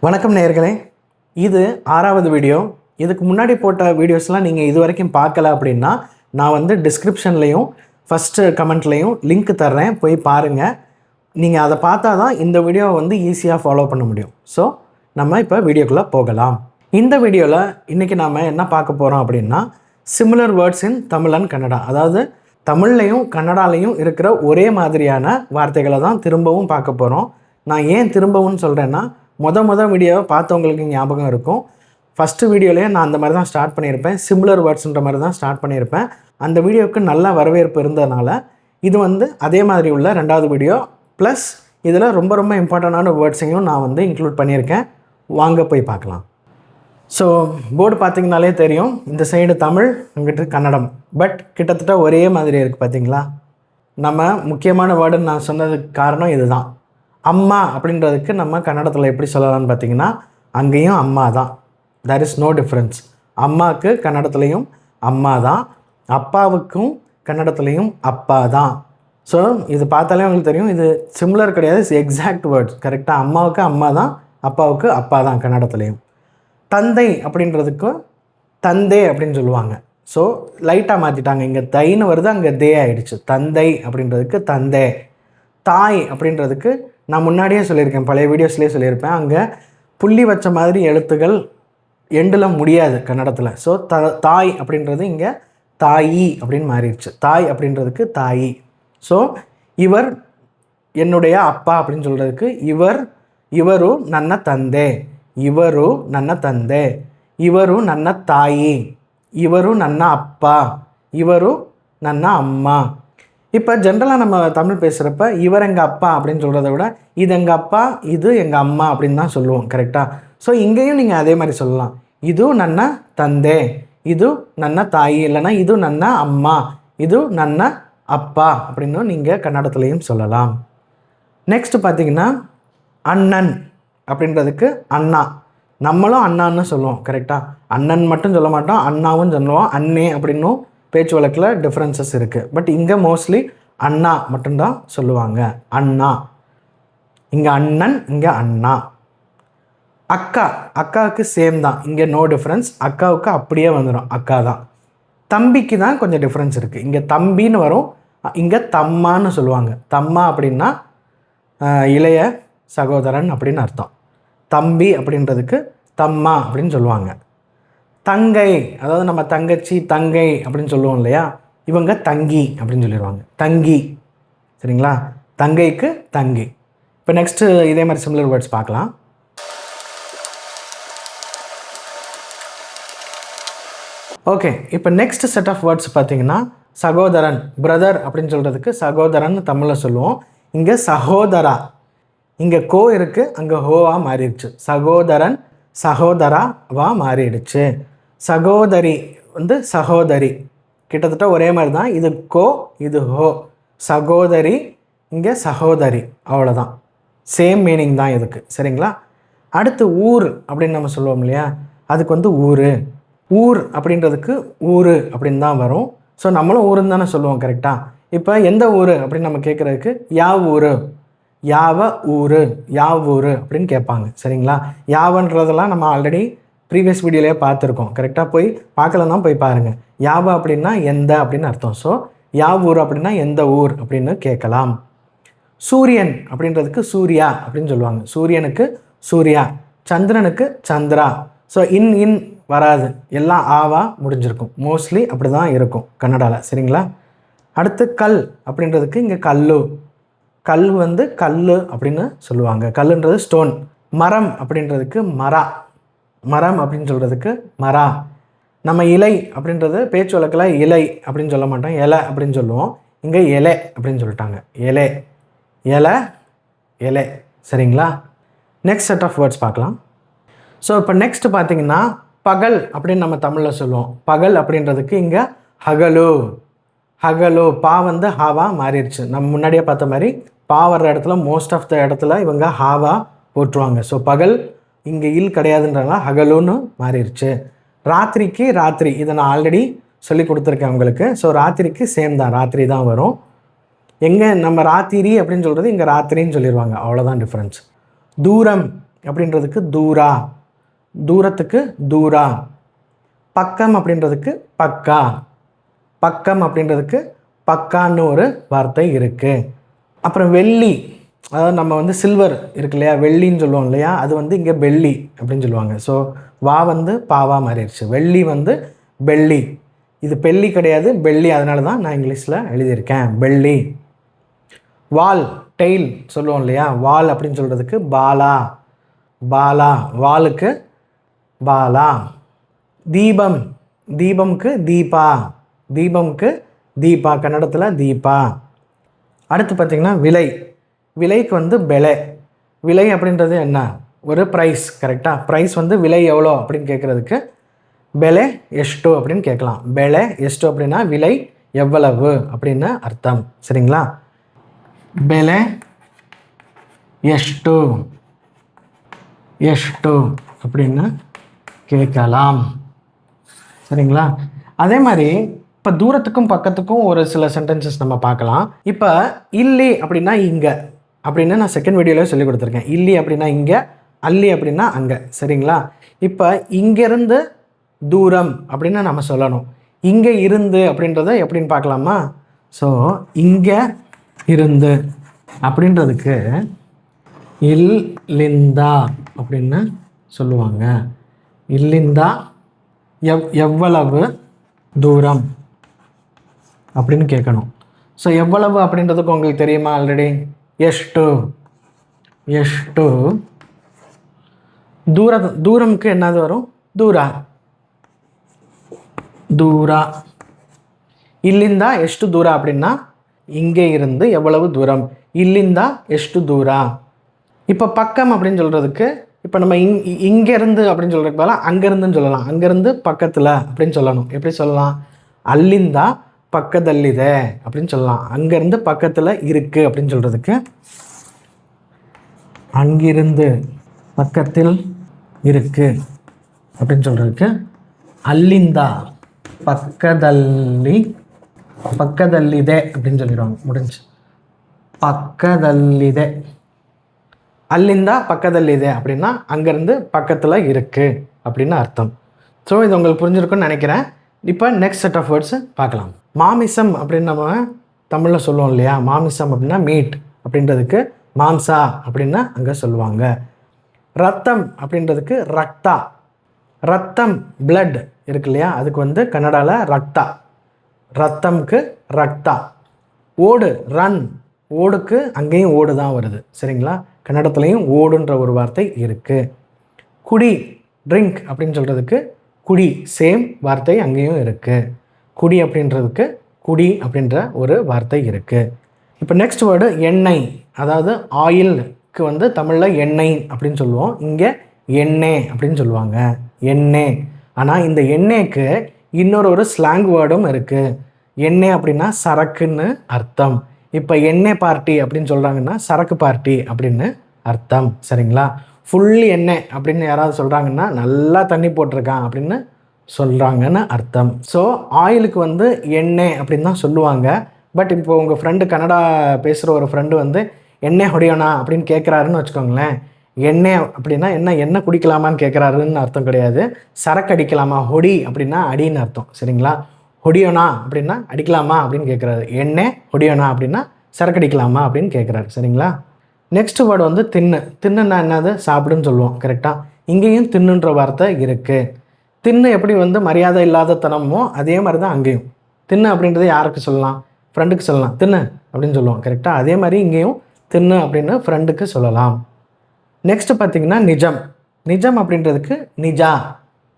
வணக்கம் நேயர்களே, இது 6வது வீடியோ. இதுக்கு முன்னாடி போட்ட வீடியோஸ்லாம் நீங்கள் இது வரைக்கும் பார்க்கல அப்படின்னா நான் வந்து டிஸ்கிரிப்ஷன்லேயும் ஃபஸ்ட்டு கமெண்ட்லேயும் லிங்க் தர்றேன், போய் பாருங்கள். நீங்கள் அதை பார்த்தா தான் இந்த வீடியோவை வந்து ஈஸியாக ஃபாலோ பண்ண முடியும். ஸோ நம்ம இப்போ வீடியோக்குள்ளே போகலாம். இந்த வீடியோவில் இன்றைக்கி நாம் என்ன பார்க்க போகிறோம் அப்படின்னா similar words in Tamil and Kannada. அதாவது தமிழ்லையும் கன்னடாலையும் இருக்கிற ஒரே மாதிரியான வார்த்தைகளை தான் திரும்பவும் பார்க்க போகிறோம். நான் ஏன் திரும்பவும் சொல்கிறேன்னா, மொதல் வீடியோவை பார்த்தவங்களுக்கு ஞாபகம் இருக்கும். ஃபஸ்ட்டு வீடியோலேயே நான் அந்த மாதிரி தான் ஸ்டார்ட் பண்ணியிருப்பேன், சிமிலர் வேர்ட்ஸ்ன்ற மாதிரி தான் ஸ்டார்ட் பண்ணியிருப்பேன். அந்த வீடியோவுக்கு நல்ல வரவேற்பு இருந்ததுனால இது வந்து அதே மாதிரி உள்ள 2வது வீடியோ ப்ளஸ் இதில் ரொம்ப இம்பார்ட்டண்டான வேர்ட்ஸையும் நான் வந்து இன்க்ளூட் பண்ணியிருக்கேன். வாங்க போய் பார்க்கலாம். ஸோ போர்டு பார்த்திங்கனாலே தெரியும், இந்த சைடு தமிழ், அங்கிட்டு கன்னடம், பட் கிட்டத்தட்ட ஒரே மாதிரி இருக்குது. பார்த்திங்களா? நம்ம முக்கியமான வேர்டுன்னு நான் சொன்னதுக்கு காரணம் இதுதான். அம்மா அப்படின்றதுக்கு நம்ம கன்னடத்தில் எப்படி சொல்லலாம்னு பார்த்தீங்கன்னா, அங்கேயும் அம்மா தான். There is no difference. அம்மாவுக்கு கன்னடத்துலேயும் அம்மா தான், அப்பாவுக்கும் கன்னடத்துலேயும் அப்பா தான். ஸோ இது பார்த்தாலே உங்களுக்கு தெரியும், இது சிமிலர் கிடையாது, இட்ஸ் எக்ஸாக்ட் வேர்ட்ஸ். கரெக்டாக அம்மாவுக்கு அம்மா தான், அப்பாவுக்கு அப்பா தான் கன்னடத்துலேயும். தந்தை அப்படின்றதுக்கு தந்தே அப்படின்னு சொல்லுவாங்க. ஸோ லைட்டாக மாற்றிட்டாங்க, இங்கே தைன்னு வருது, அங்கே தே ஆகிடுச்சு. தந்தை அப்படின்றதுக்கு தந்தே. தாய் அப்படின்றதுக்கு நான் முன்னாடியே சொல்லியிருக்கேன், பழைய வீடியோஸ்லேயே சொல்லியிருப்பேன், அங்கே புள்ளி வச்ச மாதிரி எழுத்துகள் எண்டில் முடியாது கன்னடத்தில். ஸோ தாய் அப்படின்றது இங்கே தாயி அப்படின்னு மாறிடுச்சு. தாய் அப்படின்றதுக்கு தாயி. ஸோ இவர் என்னுடைய அப்பா அப்படின்னு சொல்கிறதுக்கு இவரு நன்ன தந்தே, இவரு நன்ன தந்தே, இவரு நன்ன தாயி, இவரு நன்ன அப்பா, இவரு நன்ன அம்மா. இப்போ ஜென்ரலாக நம்ம தமிழ் பேசுகிறப்ப இவர் எங்கள் அப்பா அப்படின்னு சொல்கிறத விட இது எங்கள் அப்பா, இது எங்கள் அம்மா அப்படின்னு தான் சொல்லுவோம். கரெக்டாக? ஸோ இங்கேயும் நீங்கள் அதே மாதிரி சொல்லலாம். இது நன்ன தந்தே, இது நன்ன தாயி, இல்லைனா இது நன்ன அம்மா, இது நன்ன அப்பா அப்படின்னு நீங்கள் கன்னடத்துலேயும் சொல்லலாம். நெக்ஸ்ட் பார்த்திங்கன்னா அண்ணன் அப்படின்றதுக்கு அண்ணா. நம்மளும் அண்ணான்னு சொல்லுவோம். கரெக்டாக? அண்ணன் மட்டும் சொல்ல மாட்டோம், அண்ணாவும் சொல்லுவோம். அண்ணே அப்படின்னும் பேச்சு வழக்கில் டிஃப்ரென்சஸ் இருக்குது. பட் இங்கே மோஸ்ட்லி அண்ணா மட்டும்தான் சொல்லுவாங்க. அண்ணா. இங்கே அண்ணன், இங்கே அண்ணா. அக்கா, அக்காவுக்கு சேம் தான், இங்கே நோ டிஃப்ரென்ஸ். அக்காவுக்கு அப்படியே வந்துடும், அக்கா தான். தம்பிக்கு தான் கொஞ்சம் டிஃப்ரென்ஸ் இருக்குது. இங்கே தம்பின்னு வரும், இங்கே தம்மான்னு சொல்லுவாங்க. தம்மா அப்படின்னா இளைய சகோதரன் அப்படின்னு அர்த்தம். தம்பி அப்படின்றதுக்கு தம்மா அப்படின்னு சொல்லுவாங்க. தங்கை, அதாவது நம்ம தங்கச்சி தங்கை அப்படின்னு சொல்லுவோம் இல்லையா, இவங்க தங்கி அப்படின்னு சொல்லிடுவாங்க. தங்கி. சரிங்களா? தங்கைக்கு தங்கி. இப்போ நெக்ஸ்ட்டு இதே மாதிரி சிமிலர் வேர்ட்ஸ் பார்க்கலாம். ஓகே, இப்போ நெக்ஸ்ட் செட் ஆஃப் வேர்ட்ஸ் பார்த்தீங்கன்னா சகோதரன், பிரதர் அப்படின்னு சொல்கிறதுக்கு சகோதரன் தமிழில் சொல்லுவோம். இங்கே சகோதரா, இங்கே கோ இருக்குது, அங்கே ஹோவா மாறிடுச்சு. சகோதரன் சகோதராவா மாறிடுச்சு. சகோதரி வந்து சகோதரி, கிட்டத்தட்ட ஒரே மாதிரி தான். இது கோ, இது ஹோ. சகோதரி, இங்கே சகோதரி, அவ்வளோதான். சேம் மீனிங் தான் இதுக்கு. சரிங்களா? அடுத்து ஊர் அப்படின்னு நம்ம சொல்லுவோம் இல்லையா, அதுக்கு வந்து ஊர். ஊர் அப்படின்றதுக்கு ஊர் அப்படின்னு தான் வரும். ஸோ நம்மளும் ஊருன்னு தானே சொல்லுவோம். கரெக்டாக? இப்போ எந்த ஊர் அப்படின்னு நம்ம கேட்குறதுக்கு யாவ் ஊர், யாவ ஊர், யாவ் ஊர் அப்படின்னு கேட்பாங்க. சரிங்களா? யாவன்றதெல்லாம் நம்ம ஆல்ரெடி ப்ரீவியஸ் வீடியோலேயே பார்த்துருக்கோம். கரெக்டாக? போய் பார்க்கலன்னா போய் பாருங்கள். யாவ அப்படின்னா எந்த அப்படின்னு அர்த்தம். ஸோ யாவ் ஊர் அப்படின்னா எந்த ஊர் அப்படின்னு கேட்கலாம். சூரியன் அப்படின்றதுக்கு சூர்யா அப்படின்னு சொல்லுவாங்க. சூரியனுக்கு சூர்யா, சந்திரனுக்கு சந்திரா. ஸோ இன் வராது, எல்லாம் ஆவா முடிஞ்சிருக்கும். மோஸ்ட்லி அப்படி தான் இருக்கும் கன்னடாவில். சரிங்களா? அடுத்து கல் அப்படின்றதுக்கு இங்கே கல்லு. கல் வந்து கல் அப்படின்னு சொல்லுவாங்க. கல்லுன்றது ஸ்டோன். மரம் அப்படின்றதுக்கு மரா. மரம் அப்படின்னு சொல்கிறதுக்கு மரா. நம்ம இலை அப்படின்றது பேச்சு வழக்கில் இலை அப்படின்னு சொல்ல மாட்டோம், இலை அப்படின்னு சொல்லுவோம். இங்கே இலை அப்படின்னு சொல்லிட்டாங்க. இலை, இலை, இலை. சரிங்களா? நெக்ஸ்ட் செட் ஆஃப் வேர்ட்ஸ் பார்க்கலாம். ஸோ இப்போ நெக்ஸ்ட் பார்த்திங்கன்னா பகல் அப்படின்னு நம்ம தமிழில் சொல்லுவோம். பகல் அப்படின்றதுக்கு இங்கே ஹகலு. ஹகலு, பா வந்து ஹாவா மாறிடுச்சு. நம்ம முன்னாடியே பார்த்த மாதிரி பா வர்ற இடத்துல மோஸ்ட் ஆஃப் த இடத்துல இவங்க ஹாவா போட்டுருவாங்க. ஸோ பகல் இங்கே இல் கிடையாதுன்றனால ஹகலுன்னு மாறிடுச்சு. ராத்திரிக்கு ராத்திரி, இதை நான் ஆல்ரெடி சொல்லி கொடுத்துருக்கேன் உங்களுக்கு. ஸோ ராத்திரிக்கு சேம் தான், ராத்திரி தான் வரும். எங்கே நம்ம ராத்திரி அப்படின்னு சொல்கிறது இங்கே ராத்திரின்னு சொல்லிடுவாங்க. அவ்வளோதான் டிஃப்ரென்ஸ். தூரம் அப்படின்றதுக்கு தூரா, தூரத்துக்கு தூரா. பக்கம் அப்படின்றதுக்கு பக்கா, பக்கம் அப்படின்றதுக்கு பக்கான்னு ஒரு வார்த்தை இருக்குது. அப்புறம் வெள்ளி, அதாவது நம்ம வந்து சில்வர் இருக்கு இல்லையா, வெள்ளின்னு சொல்லுவோம் இல்லையா, அது வந்து இங்கே பெல்லி அப்படின்னு சொல்லுவாங்க. ஸோ வா வந்து பாவா மாறிடுச்சு. வெள்ளி வந்து பெல்லி. இது பெல்லி கிடையாது, பெல்லி. அதனால தான் நான் இங்கிலீஷில் எழுதியிருக்கேன் பெல்லி. வால், டெய்ல் சொல்லுவோம் இல்லையா, வால் அப்படின்னு சொல்கிறதுக்கு பாலா, பாலா. வாலுக்கு பாலா. தீபம், தீபம்க்கு தீபா, தீபம்க்கு தீபா, கன்னடத்தில் தீபா. அடுத்து பார்த்திங்கன்னா விலை, விலைக்கு வந்து பெலை. விலை அப்படின்றது என்ன, ஒரு ப்ரைஸ். கரெக்டாக, ப்ரைஸ் வந்து விலை எவ்வளோ அப்படின்னு கேட்குறதுக்கு பெலை எஷ்டு அப்படின்னு கேட்கலாம். பெலை எஷ்டு அப்படின்னா விலை எவ்வளவு அப்படின்னு அர்த்தம். சரிங்களா, பெலை எஷ்டு, எஷ்டு அப்படின்னு கேட்கலாம். சரிங்களா, அதே மாதிரி இப்போ தூரத்துக்கும் பக்கத்துக்கும் ஒரு சில சென்டென்சஸ் நம்ம பார்க்கலாம். இப்போ இல்லி அப்படின்னா இங்கே அப்படின்னு நான் செகண்ட் வீடியோவில் சொல்லி கொடுத்துருக்கேன். இல்லி அப்படின்னா இங்கே, அல்லி அப்படின்னா அங்கே. சரிங்களா, இப்போ இங்கேருந்து தூரம் அப்படின்னு நம்ம சொல்லணும். இங்கே இருந்து அப்படின்றத எப்படின்னு பார்க்கலாமா. ஸோ இங்கே இருந்து அப்படின்றதுக்கு இல்லிந்தா அப்படின்னு சொல்லுவாங்க. இல்லிந்தா எவ்வளவு தூரம் அப்படின்னு கேட்கணும். ஸோ எவ்வளவு அப்படின்றதுக்கு உங்களுக்கு தெரியுமா ஆல்ரெடி, எஷ்டு, எஷ்டு. தூரம்க்கு என்னது வரும், தூரா, தூரா. இல்லிந்தா எஷ்டு தூரா அப்படின்னா இங்கே இருந்து எவ்வளவு தூரம், இல்லிந்தா எஷ்டு தூரா. இப்போ பக்கம் அப்படின்னு சொல்கிறதுக்கு, இப்போ நம்ம இங்கேருந்து அப்படின்னு சொல்கிறதுக்கு பதிலாக அங்கேருந்துன்னு சொல்லலாம். அங்கேருந்து பக்கத்தில் அப்படின்னு சொல்லணும். எப்படி சொல்லலாம், அல்லிந்தா பக்கதல்லிதே அப்படின்னு சொல்லலாம். அங்கேருந்து பக்கத்தில் இருக்குது அப்படின்னு சொல்கிறதுக்கு அங்கிருந்து பக்கத்தில் இருக்கு அப்படின்னு சொல்கிறதுக்கு அல்லிந்தா பக்கதல்லி, பக்கதல்லிதே அப்படின்னு சொல்லிடுவாங்க. முடிஞ்சு, பக்கதல்லிதே. அல்லிந்தா பக்கதல்லிதே அப்படின்னா அங்கேருந்து பக்கத்தில் இருக்குது அப்படின்னு அர்த்தம். ஸோ இது உங்களுக்கு புரிஞ்சிருக்குன்னு நினைக்கிறேன். இப்போ நெக்ஸ்ட் செட் ஆஃப் வேர்ட்ஸு பார்க்கலாம். மாமிசம் அப்படின்னு நம்ம தமிழில் சொல்லுவோம் இல்லையா, மாமிசம் அப்படின்னா மீட் அப்படின்றதுக்கு மாம்சா அப்படின்னு அங்கே சொல்லுவாங்க. ரத்தம் அப்படின்றதுக்கு ரக்தா, ரத்தம் பிளட் இருக்கு இல்லையா, அதுக்கு வந்து கன்னடாவில் ரக்தா, ரத்தம்க்கு ரக்தா. ஓடு, ரன், ஓடுக்கு அங்கேயும் ஓடு தான் வருது. சரிங்களா, கன்னடத்துலேயும் ஓடுன்ற ஒரு வார்த்தை இருக்குது. குடி, ட்ரிங்க் அப்படின்னு சொல்கிறதுக்கு குடி, சேம் வார்த்தை அங்கேயும் இருக்குது. குடி அப்படின்றதுக்கு குடி அப்படின்ற ஒரு வார்த்தை இருக்குது. இப்போ நெக்ஸ்ட் வேர்டு எண்ணெய், அதாவது ஆயிலுக்கு வந்து தமிழில் எண்ணெய் அப்படின்னு சொல்லுவோம், இங்கே எண்ணெய் அப்படின்னு சொல்லுவாங்க, எண்ணெய். ஆனால் இந்த எண்ணெய்க்கு இன்னொரு ஸ்லாங் வேர்டும் இருக்குது. எண்ணெய் அப்படின்னா சரக்குன்னு அர்த்தம். இப்போ எண்ணெய் பார்ட்டி அப்படின்னு சொல்கிறாங்கன்னா சரக்கு பார்ட்டி அப்படின்னு அர்த்தம். சரிங்களா, ஃபுல் எண்ணெய் அப்படின்னு யாராவது சொல்கிறாங்கன்னா நல்லா தண்ணி போட்டிருக்கான் அப்படின்னு சொல்கிறாங்கன்னு அர்த்தம். ஸோ ஆயிலுக்கு வந்து எண்ணெய் அப்படின்னு தான் சொல்லுவாங்க. பட் இப்போ உங்கள் ஃப்ரெண்டு, கன்னடா பேசுகிற ஒரு ஃப்ரெண்டு வந்து எண்ணெய் ஹொடியோனா அப்படின்னு கேட்குறாருன்னு வச்சுக்கோங்களேன். எண்ணெய் அப்படின்னா என்ன, எண்ணெய் குடிக்கலாமான்னு கேட்குறாருன்னு அர்த்தம் கிடையாது. சரக்கு அடிக்கலாமா, ஹொடி அப்படின்னா அடின்னு அர்த்தம். சரிங்களா, ஹொடியோனா அப்படின்னா அடிக்கலாமா அப்படின்னு கேட்குறாரு. எண்ணெய் ஹொடியோனா அப்படின்னா சரக்கு அடிக்கலாமா அப்படின்னு கேட்குறாரு. சரிங்களா, நெக்ஸ்ட் வேர்டு வந்து தின்னு. தின்னுன்னா என்னது, சாப்பிடுன்னு சொல்லுவோம். கரெக்டாக, இங்கேயும் தின்னுன்ற வார்த்தை இருக்குது. தின்னு எப்படி வந்து மரியாதை இல்லாத தனமோ அதே மாதிரி தான் அங்கேயும். தின்னு அப்படின்றது யாருக்கு சொல்லலாம், ஃப்ரெண்டுக்கு சொல்லலாம், தின்னு அப்படின்னு சொல்லுவோம். கரெக்டாக, அதே மாதிரி இங்கேயும் தின்னு அப்படின்னு ஃப்ரெண்டுக்கு சொல்லலாம். நெக்ஸ்ட்டு பார்த்திங்கன்னா நிஜம். நிஜம் அப்படின்றதுக்கு நிஜா,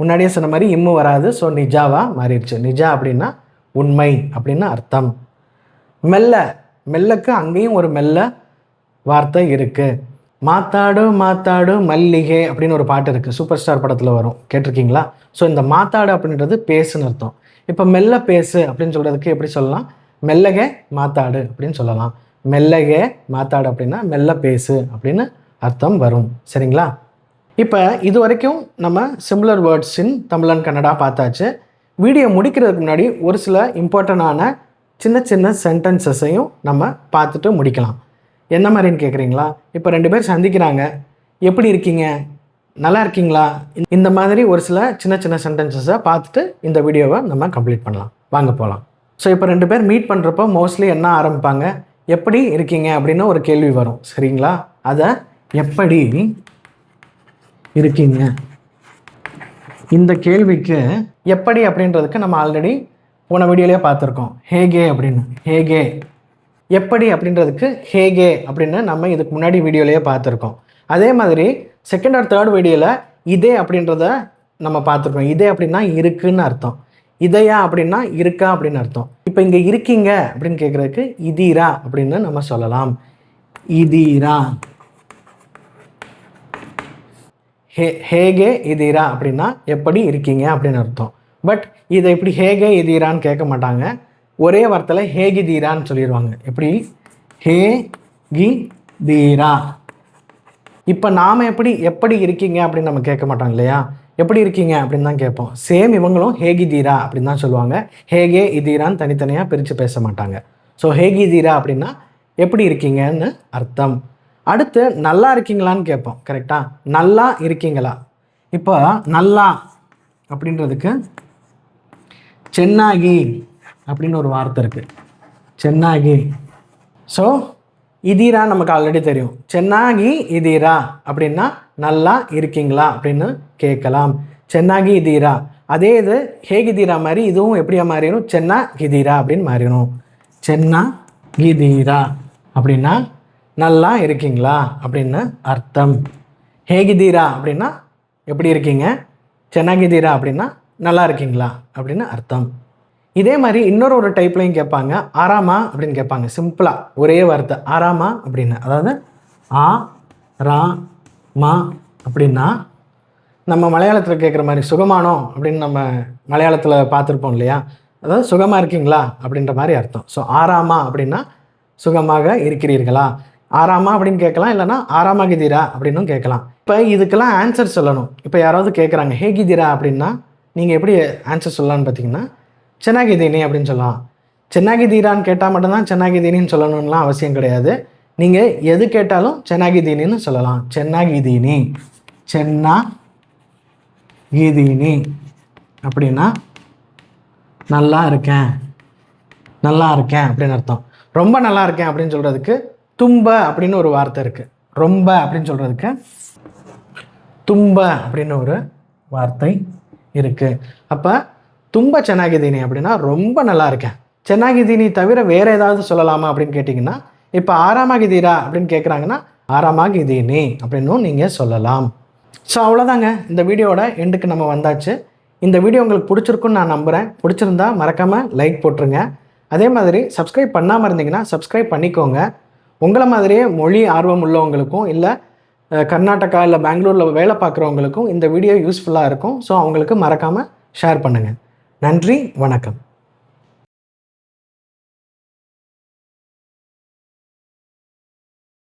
முன்னாடியே சொன்ன மாதிரி இம்மு வராது. ஸோ நிஜாவாக மாறிடுச்சு. நிஜா அப்படின்னா உண்மை அப்படின்னு அர்த்தம். மெல்ல, மெல்லக்கு அங்கேயும் ஒரு மெல்ல வார்த்தை இருக்குது. மாத்தாடு மாத்தாடு மல்லிகை அப்படின்னு ஒரு பாட்டு இருக்குது, சூப்பர் ஸ்டார் படத்தில் வரும், கேட்டிருக்கீங்களா? ஸோ இந்த மாத்தாடு அப்படின்றது பேசுன்னு அர்த்தம். இப்போ மெல்ல பேசு அப்படின்னு சொல்கிறதுக்கு எப்படி சொல்லலாம், மெல்லகே மாத்தாடு அப்படின்னு சொல்லலாம். மெல்லகே மாத்தாடு அப்படின்னா மெல்ல பேசு அப்படின்னு அர்த்தம் வரும். சரிங்களா, இப்போ இது வரைக்கும் நம்ம similar words in Tamil and Kannada பார்த்தாச்சு. வீடியோ முடிக்கிறதுக்கு முன்னாடி ஒரு சில இம்பார்ட்டண்டான சின்ன சின்ன சென்டென்சஸையும் நம்ம பார்த்துட்டு முடிக்கலாம். என்ன மாதிரின்னு கேட்குறீங்களா? இப்போ 2 பேர் சந்திக்கிறாங்க. எப்படி இருக்கீங்க, நல்லா இருக்கீங்களா, இந்த மாதிரி ஒரு சில சின்ன சின்ன சென்டென்சஸை பார்த்துட்டு இந்த வீடியோவை நம்ம கம்ப்ளீட் பண்ணலாம். வாங்க போகலாம். ஸோ இப்போ 2 பேர் மீட் பண்ணுறப்போ மோஸ்ட்லி என்ன ஆரம்பிப்பாங்க, எப்படி இருக்கீங்க அப்படின்னு ஒரு கேள்வி வரும். சரிங்களா? அதை எப்படி இருக்கீங்க, இந்த கேள்விக்கு எப்படி அப்படின்றதுக்கு நம்ம ஆல்ரெடி போன வீடியோலேயே பார்த்துருக்கோம். ஹேகே அப்படின்னு. ஹேகே. எப்படி அப்படின்றதுக்கு ஹேகே அப்படின்னு நம்ம இதுக்கு முன்னாடி வீடியோலேயே பார்த்துருக்கோம். அதே மாதிரி செகண்ட் ஆர் தேர்ட் வீடியோவில் இதே அப்படின்றத நம்ம பார்த்துருக்கோம். இதே அப்படின்னா இருக்குன்னு அர்த்தம். இதையா அப்படின்னா இருக்கா அப்படின்னு அர்த்தம். இப்போ இங்கே இருக்கீங்க அப்படின்னு கேட்குறதுக்கு இதீரா அப்படின்னு நம்ம சொல்லலாம். இதீரா. ஹேகே இதீரா அப்படின்னா எப்படி இருக்கீங்க அப்படின்னு அர்த்தம். பட் இதை இப்படி ஹேகே இதீரான்னு கேட்க மாட்டாங்க. ஒரே வார்த்தையில் ஹேகிதீரான்னு சொல்லிடுவாங்க. எப்படி? ஹேகிதீரா. இப்போ நாம் எப்படி இருக்கீங்க அப்படின்னு நம்ம கேட்க மாட்டோம் இல்லையா? எப்படி இருக்கீங்க அப்படின்னு தான் கேட்போம். சேம் இவங்களும் ஹேகிதீரா அப்படின்னு தான் சொல்லுவாங்க. ஹேகே இதீரான்னு தனித்தனியாக பிரித்து பேச மாட்டாங்க. ஸோ ஹேகிதீரா அப்படின்னா எப்படி இருக்கீங்கன்னு அர்த்தம். அடுத்து நல்லா இருக்கீங்களான்னு கேட்போம். கரெக்டாக? நல்லா இருக்கீங்களா. இப்போ நல்லா அப்படின்றதுக்கு சென்னாகி அப்படின்னு ஒரு வார்த்தை இருக்குது. சென்னாகி. ஸோ இதீரா நமக்கு ஆல்ரெடி தெரியும். சென்னாகி இதீரா அப்படின்னா நல்லா இருக்கீங்களா அப்படின்னு கேட்கலாம். சென்னாகி இதீரா. அதே இது ஹேகிதீரா மாதிரி இதுவும் எப்படியா மாறிடும்? சென்னா கிதீரா அப்படின்னு மாறிடும். சென்னா கிதீரா அப்படின்னா நல்லா இருக்கீங்களா அப்படின்னு அர்த்தம். ஹேகிதீரா அப்படின்னா எப்படி இருக்கீங்க, சென்னாகிதீரா அப்படின்னா நல்லா இருக்கீங்களா அப்படின்னு அர்த்தம். இதே மாதிரி இன்னொரு டைப்லையும் கேட்பாங்க. ஆராமா அப்படின்னு கேட்பாங்க. சிம்பிளாக ஒரே வார்த்தை ஆராமா அப்படின்னு. அதாவது ஆ ரா மா அப்படின்னா நம்ம மலையாளத்தில் கேட்குற மாதிரி சுகமானோ அப்படின்னு நம்ம மலையாளத்தில் பார்த்துருப்போம் இல்லையா? அதாவது சுகமாக இருக்கீங்களா அப்படின்ற மாதிரி அர்த்தம். ஸோ ஆராமா அப்படின்னா சுகமாக இருக்கிறீர்களா. ஆராமா அப்படின்னு கேட்கலாம், இல்லைனா ஆராமாகிதீரா அப்படின்னும் கேட்கலாம். இப்போ இதுக்கெல்லாம் ஆன்சர் சொல்லணும். இப்போ யாராவது கேட்குறாங்க ஹேகிதீரா அப்படின்னா நீங்கள் எப்படி ஆன்சர் சொல்லலான்னு பார்த்தீங்கன்னா சென்னாகிதீனி அப்படின்னு சொல்லலாம். சென்னாகிதீரான்னு கேட்டால் மட்டும்தான் சென்னாகிதீனின்னு சொல்லணும்லாம் அவசியம் கிடையாது. நீங்கள் எது கேட்டாலும் சென்னாகிதீனின்னு சொல்லலாம். சென்னாகிதீனி. சென்னாகிதீனி அப்படின்னா நல்லா இருக்கேன், நல்லா இருக்கேன் அப்படின்னு அர்த்தம். ரொம்ப நல்லா இருக்கேன் அப்படின்னு சொல்கிறதுக்கு தும்ப அப்படின்னு ஒரு வார்த்தை இருக்குது. ரொம்ப அப்படின்னு சொல்கிறதுக்கு தும்ப அப்படின்னு ஒரு வார்த்தை இருக்குது. அப்போ தும்ப சென்னாகிதீனி அப்படின்னா ரொம்ப நல்லா இருக்கேன். சென்னாகிதீனி தவிர வேறு ஏதாவது சொல்லலாமா அப்படின்னு கேட்டிங்கன்னா, இப்போ ஆராமாகிதீரா அப்படின்னு கேட்குறாங்கன்னா ஆராமாகிதீனி அப்படின்னும் நீங்கள் சொல்லலாம். ஸோ அவ்வளோதாங்க, இந்த வீடியோட எண்டுக்கு நம்ம வந்தாச்சு. இந்த வீடியோ உங்களுக்கு பிடிச்சிருக்குன்னு நான் நம்புகிறேன். பிடிச்சிருந்தா மறக்காமல் லைக் போட்டுருங்க. அதே மாதிரி சப்ஸ்கிரைப் பண்ணாமல் இருந்தீங்கன்னா சப்ஸ்கிரைப் பண்ணிக்கோங்க. உங்களை மாதிரியே மொழி ஆர்வம் உள்ளவங்களுக்கும் இல்லை கர்நாடகா இல்லை பெங்களூரில் வேலை பார்க்குறவங்களுக்கும் இந்த வீடியோ யூஸ்ஃபுல்லாக இருக்கும். ஸோ அவங்களுக்கு மறக்காமல் ஷேர் பண்ணுங்கள். நன்றி, வணக்கம்.